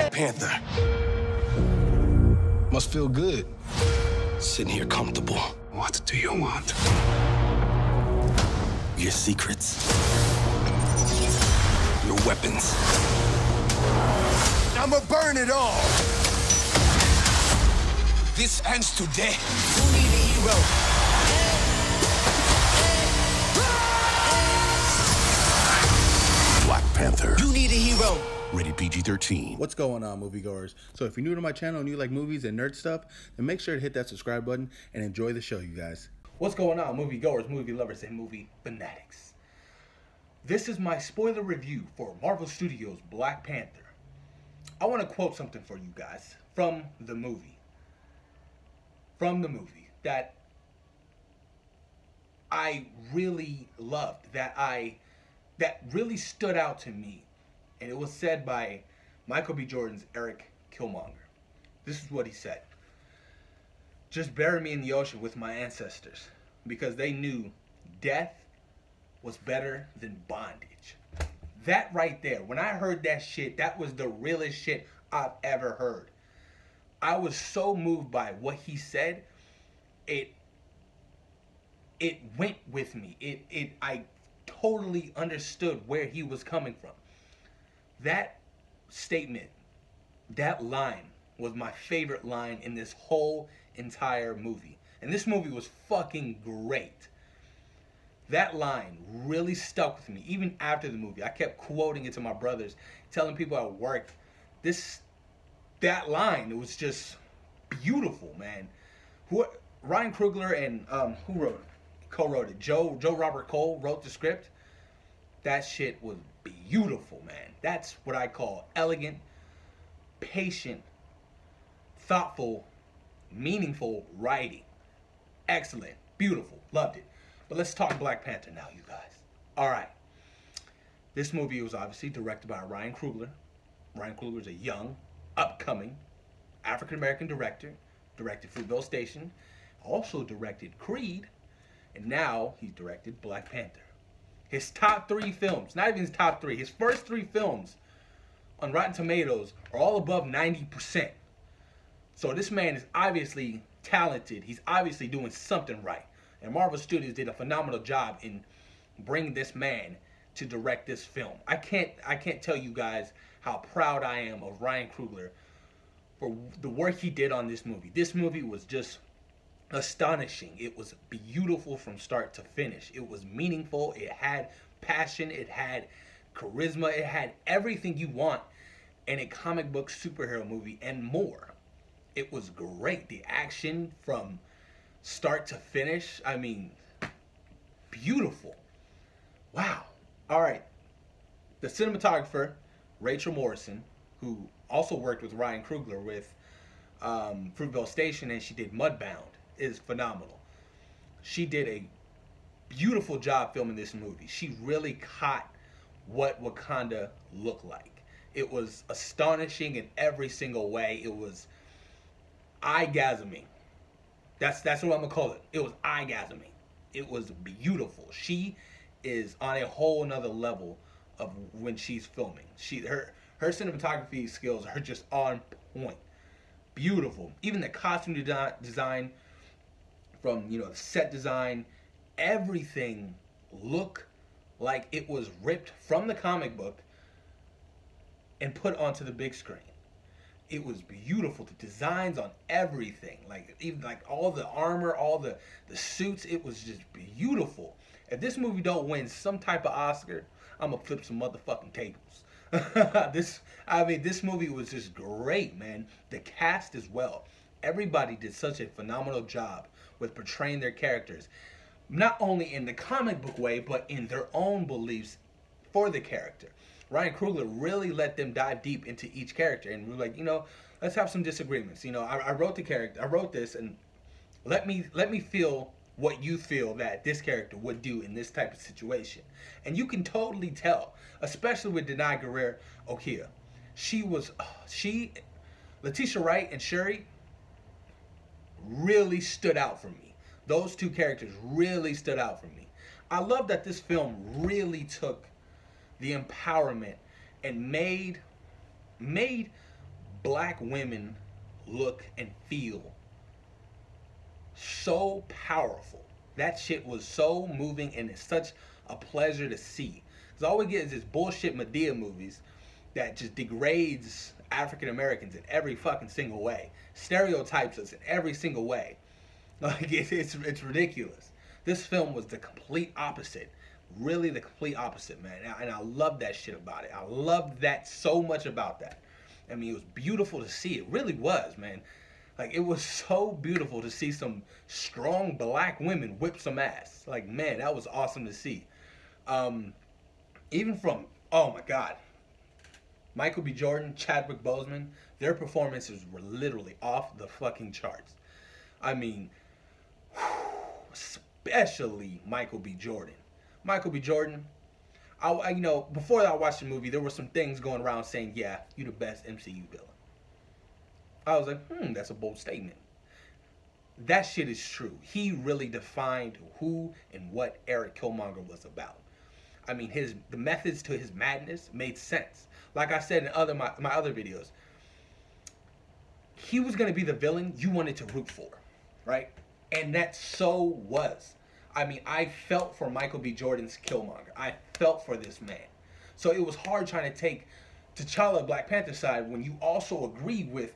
Panther. Must feel good, sitting here comfortable. What do you want? Your secrets. Your weapons. I'ma burn it all. This ends today. Who need a hero? Black Panther. You need a hero. Rated PG-13. What's going on, moviegoers? So if you're new to my channel and you like movies and nerd stuff, then make sure to hit that subscribe button and enjoy the show, you guys. What's going on, moviegoers, movie lovers, and movie fanatics? This is my spoiler review for Marvel Studios' Black Panther. I want to quote something for you guys from the movie. That I really loved, that really stood out to me. And it was said by Michael B. Jordan's Eric Killmonger. This is what he said. Just bury me in the ocean with my ancestors, because they knew death was better than bondage. That right there, when I heard that shit, that was the realest shit I've ever heard. I was so moved by what he said. It went with me. I totally understood where he was coming from. That statement, that line, was my favorite line in this whole entire movie. And this movie was fucking great. That line really stuck with me, even after the movie. I kept quoting it to my brothers, telling people at work, that line, it was just beautiful, man. Ryan Coogler and who wrote it? Co-wrote it. Joe Robert Cole wrote the script. That shit was beautiful, man. That's what I call elegant, patient, thoughtful, meaningful writing. Excellent. Beautiful. Loved it. But let's talk Black Panther now, you guys. Alright. This movie was obviously directed by Ryan Coogler. Ryan Coogler is a young, upcoming African-American director. Directed Fruitvale Station. Also directed Creed. And now he's directed Black Panther. His top 3 films, not even his top 3, his first 3 films on Rotten Tomatoes are all above 90%. So this man is obviously talented. He's obviously doing something right. And Marvel Studios did a phenomenal job in bringing this man to direct this film. I can't tell you guys how proud I am of Ryan Coogler for the work he did on this movie. This movie was just astonishing. It was beautiful from start to finish. It was meaningful. It had passion. It had charisma. It had everything you want in a comic book superhero movie and more. It was great. The action from start to finish, I mean, beautiful. Wow. All right. The cinematographer, Rachel Morrison, who also worked with Ryan Coogler with Fruitvale Station, and she did Mudbound, is phenomenal. She did a beautiful job filming this movie. She really caught what Wakanda looked like. It was astonishing in every single way. It was eye-gasming. That's what I'm gonna call it. It was eye-gasming. It was beautiful. She is on a whole nother level of when she's filming. Her cinematography skills are just on point. Beautiful. Even the costume design, from the set design, everything looked like it was ripped from the comic book and put onto the big screen. It was beautiful. The designs on everything, even all the armor, all the suits, it was just beautiful. If this movie don't win some type of Oscar, I'm gonna flip some motherfucking tables. This movie was just great, man. The cast as well. Everybody did such a phenomenal job with portraying their characters, not only in the comic book way, but in their own beliefs for the character. Ryan Coogler really let them dive deep into each character, and we're like, let's have some disagreements. I wrote the character, I wrote this, and let me feel what you feel that this character would do in this type of situation. And you can totally tell, especially with Denai Guerrero Okia. Letitia Wright and Shuri really stood out for me. Those 2 characters really stood out for me. I love that this film really took the empowerment and made black women look and feel so powerful. That shit was so moving, and it's such a pleasure to see. Because all we get is this bullshit Medea movies that just degrades African Americans in every fucking single way, stereotypes us in every single way. Like it's ridiculous. This film was the complete opposite, really the complete opposite, man. And I love that shit about it. I loved that so much about that. I mean, it was beautiful to see. It really was, man. Like, it was so beautiful to see some strong black women whip some ass. Like, man, that was awesome to see. Even from, oh my God, Michael B. Jordan, Chadwick Boseman, their performances were literally off the fucking charts. I mean, especially Michael B. Jordan. Michael B. Jordan, I you know, before I watched the movie, there were some things going around saying, yeah, you're the best MCU villain. I was like, that's a bold statement. That shit is true. He really defined who and what Eric Killmonger was about. I mean, the methods to his madness made sense. Like I said in my other videos, he was going to be the villain you wanted to root for, right? And that so was. I mean, I felt for Michael B. Jordan's Killmonger. I felt for this man. So it was hard trying to take T'Challa, Black Panther side when you also agreed with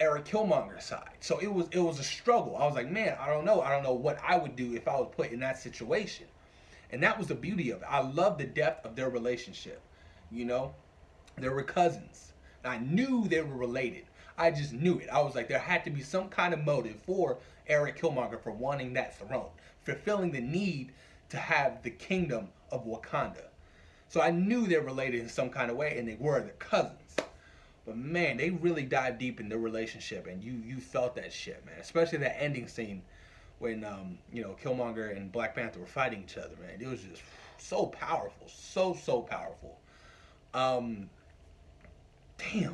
Eric Killmonger's side. So it was a struggle. I was like, man, I don't know what I would do if I was put in that situation. And that was the beauty of it. I love the depth of their relationship. You know, they were cousins. I knew they were related. I just knew it. I was like, there had to be some kind of motive for Eric Killmonger for wanting that throne, fulfilling the need to have the kingdom of Wakanda. So I knew they were related in some kind of way, and they were. They're cousins. But man, they really dived deep in their relationship, and you felt that shit, man. Especially that ending scene when you know, Killmonger and Black Panther were fighting each other, man. It was just so powerful, so powerful. Damn,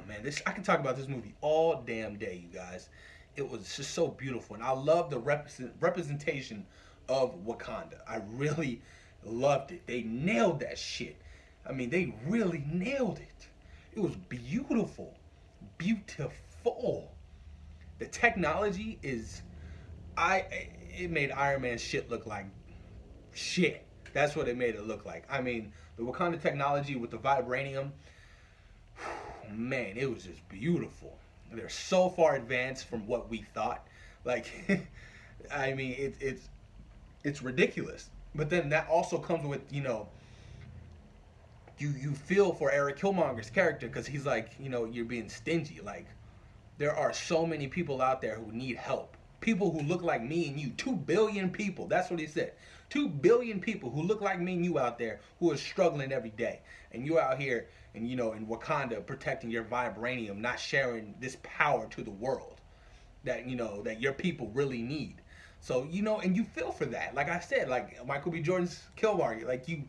man, I can talk about this movie all damn day, you guys. It was just so beautiful, and I love the representation of Wakanda. I really loved it. They nailed that shit. I mean, they really nailed it. It was beautiful. Beautiful. The technology is... It made Iron Man's shit look like shit. That's what it made it look like. I mean, the Wakanda technology with the vibranium, man, it was just beautiful. They're so far advanced from what we thought. Like, I mean, it's ridiculous. But then that also comes with, you know, you feel for Eric Killmonger's character, because he's like, you know, you're being stingy. Like, there are so many people out there who need help. People who look like me and you. 2 billion people. That's what he said. 2 billion people who look like me and you out there who are struggling every day. And you're out here, and you know, in Wakanda, protecting your vibranium, not sharing this power to the world that, you know, that your people really need. So, you know, and you feel for that. Like I said, like Michael B. Jordan's Killmonger, like you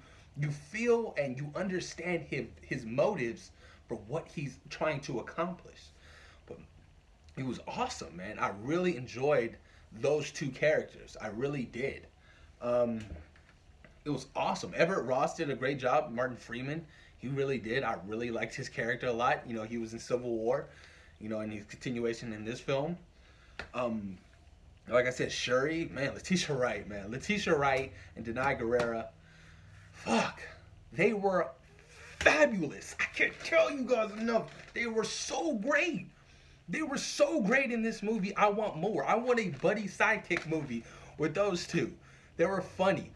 feel and you understand his motives for what he's trying to accomplish. But it was awesome, man. I really enjoyed those two characters. I really did. It was awesome. Everett Ross did a great job. Martin Freeman, he really did. I really liked his character a lot. You know, he was in Civil War, you know, and his continuation in this film. Like I said, Shuri, man, Letitia Wright, man. Letitia Wright and Denai Guerrera, fuck, they were fabulous. I can't tell you guys enough. They were so great. They were so great in this movie. I want more. I want a buddy sidekick movie with those two. They were funny.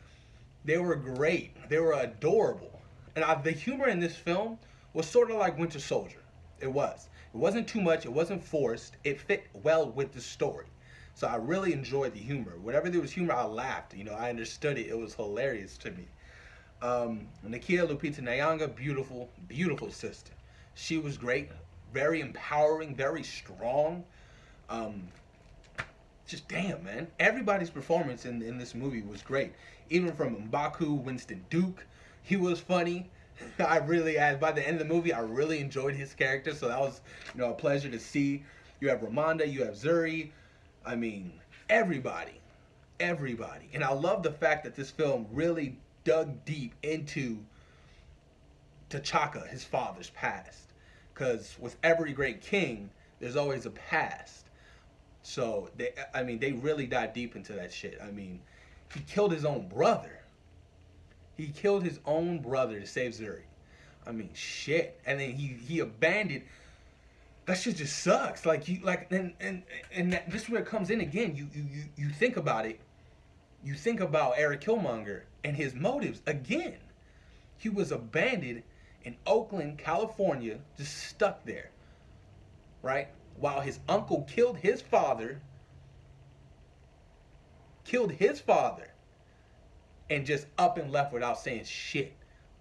They were great. They were adorable. And the humor in this film was sort of like Winter Soldier. It was. It wasn't too much. It wasn't forced. It fit well with the story. So I really enjoyed the humor. Whenever there was humor, I laughed. You know, I understood it. It was hilarious to me. Nakia Lupita Nyong'o, beautiful, beautiful sister. She was great. Very empowering, very strong. Just damn, man. Everybody's performance in this movie was great. Even from M'Baku, Winston Duke, he was funny. By the end of the movie, I really enjoyed his character, so that was, you know, a pleasure to see. You have Ramonda, you have Zuri. I mean, everybody. And I love the fact that this film really dug deep into T'Chaka, his father's past. Because with every great king, there's always a past. So they really dive deep into that shit. I mean, he killed his own brother. He killed his own brother to save Zuri. I mean, shit. And then he abandoned. That shit just sucks. Like this is where it comes in again. You think about it. You think about Eric Killmonger and his motives again. He was abandoned in Oakland, California, just stuck there, right? While his uncle killed his father, and just up and left without saying shit,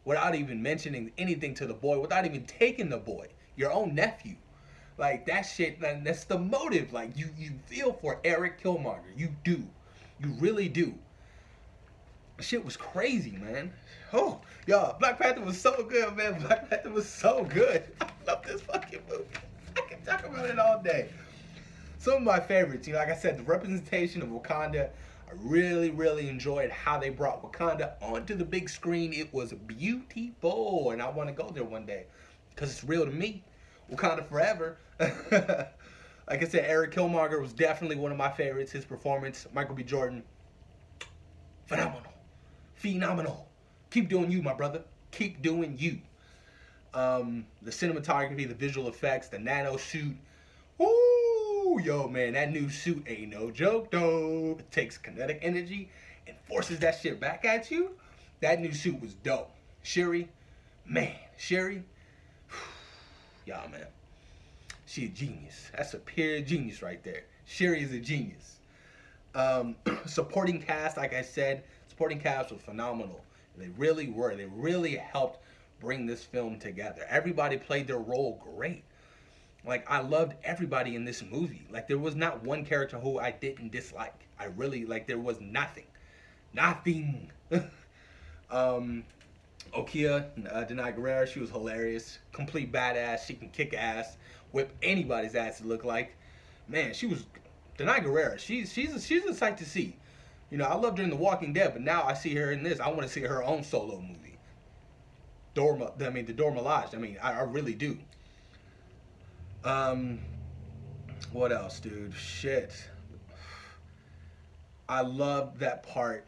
without even mentioning anything to the boy, without even taking the boy, your own nephew. Like, that shit, that's the motive. Like, you feel for Eric Killmonger. You do. You really do. Shit was crazy, man. Oh, y'all, Black Panther was so good, man. Black Panther was so good. I love this fucking movie. I can talk about it all day. Some of my favorites, like I said, the representation of Wakanda. I really, really enjoyed how they brought Wakanda onto the big screen. It was beautiful, and I want to go there one day because it's real to me. Wakanda forever. Like I said, Eric Killmonger was definitely one of my favorites. His performance, Michael B. Jordan, phenomenal. Keep doing you, my brother. Keep doing you. The cinematography, the visual effects, the nano suit. Woo! Yo, man, that new suit ain't no joke, though. It takes kinetic energy and forces that shit back at you. That new suit was dope. Shuri, y'all, man. She a genius. That's a pure genius right there. Shuri is a genius. Supporting cast, like I said, supporting cast was phenomenal. They really were. They really helped bring this film together. Everybody played their role great. Like, I loved everybody in this movie. Like, there was not one character who I didn't dislike. I really, like, there was nothing. Nothing. Okia, Denai Guerrero, she was hilarious. Complete badass. She can kick ass, whip anybody's ass to look like. Man, she was... Denai Guerrero, she's a sight to see. I loved her in The Walking Dead, but now I see her in this. I want to see her own solo movie. The Dora Milaje. I really do. What else, dude? Shit. I love that part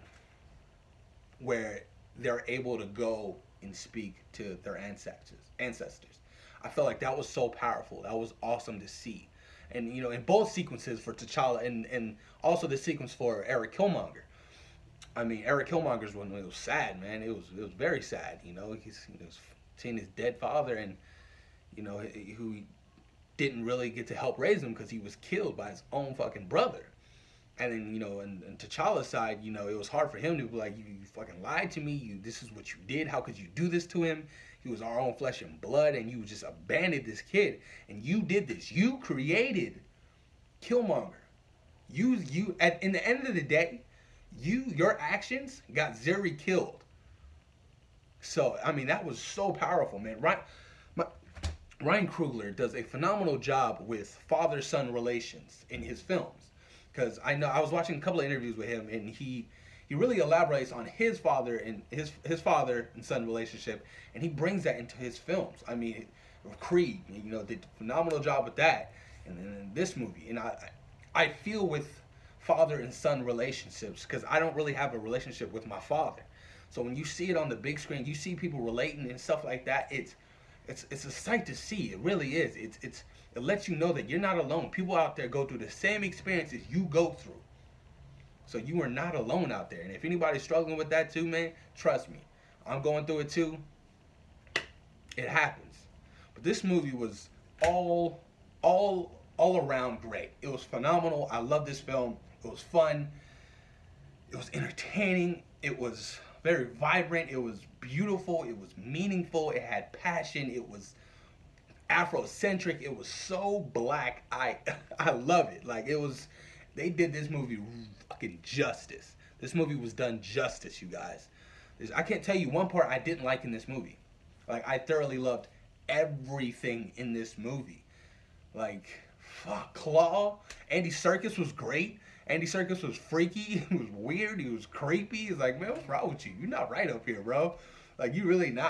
where they're able to go and speak to their ancestors. I felt like that was so powerful. That was awesome to see. And, in both sequences for T'Challa and also the sequence for Eric Killmonger. Eric Killmonger's one, it was sad, man. It was very sad, He's seeing his dead father and, who didn't really get to help raise him because he was killed by his own fucking brother. And then, and T'Challa's side, it was hard for him to be like, you fucking lied to me. This is what you did. How could you do this to him? He was our own flesh and blood, and you just abandoned this kid. And you did this. You created Killmonger. In the end of the day, your actions got Zuri killed. So, that was so powerful, man. Ryan Coogler does a phenomenal job with father-son relations in his films. Because I was watching a couple of interviews with him, and he really elaborates on his father and his father and son relationship, and he brings that into his films. Creed, did a phenomenal job with that, and then in this movie, and I feel with father and son relationships because I don't really have a relationship with my father. So when you see it on the big screen, you see people relating and stuff like that. It's a sight to see. It really is. It lets you know that you're not alone. People out there go through the same experiences you go through. So you are not alone out there. And if anybody's struggling with that too, man, trust me. I'm going through it too. It happens. But this movie was all around great. It was phenomenal. I love this film. It was fun. It was entertaining. It was very vibrant. It was beautiful. It was meaningful. It had passion. It was Afrocentric. It was so black. I love it. Like, they did this movie fucking justice. This movie was done justice, you guys. I can't tell you one part I didn't like in this movie. Like, I thoroughly loved everything in this movie. Like, fuck, Claw. Andy Serkis was great. Andy Serkis was freaky. He was weird. He was creepy. He's like, man, what's wrong with you? You're not right up here, bro. Like, you really not.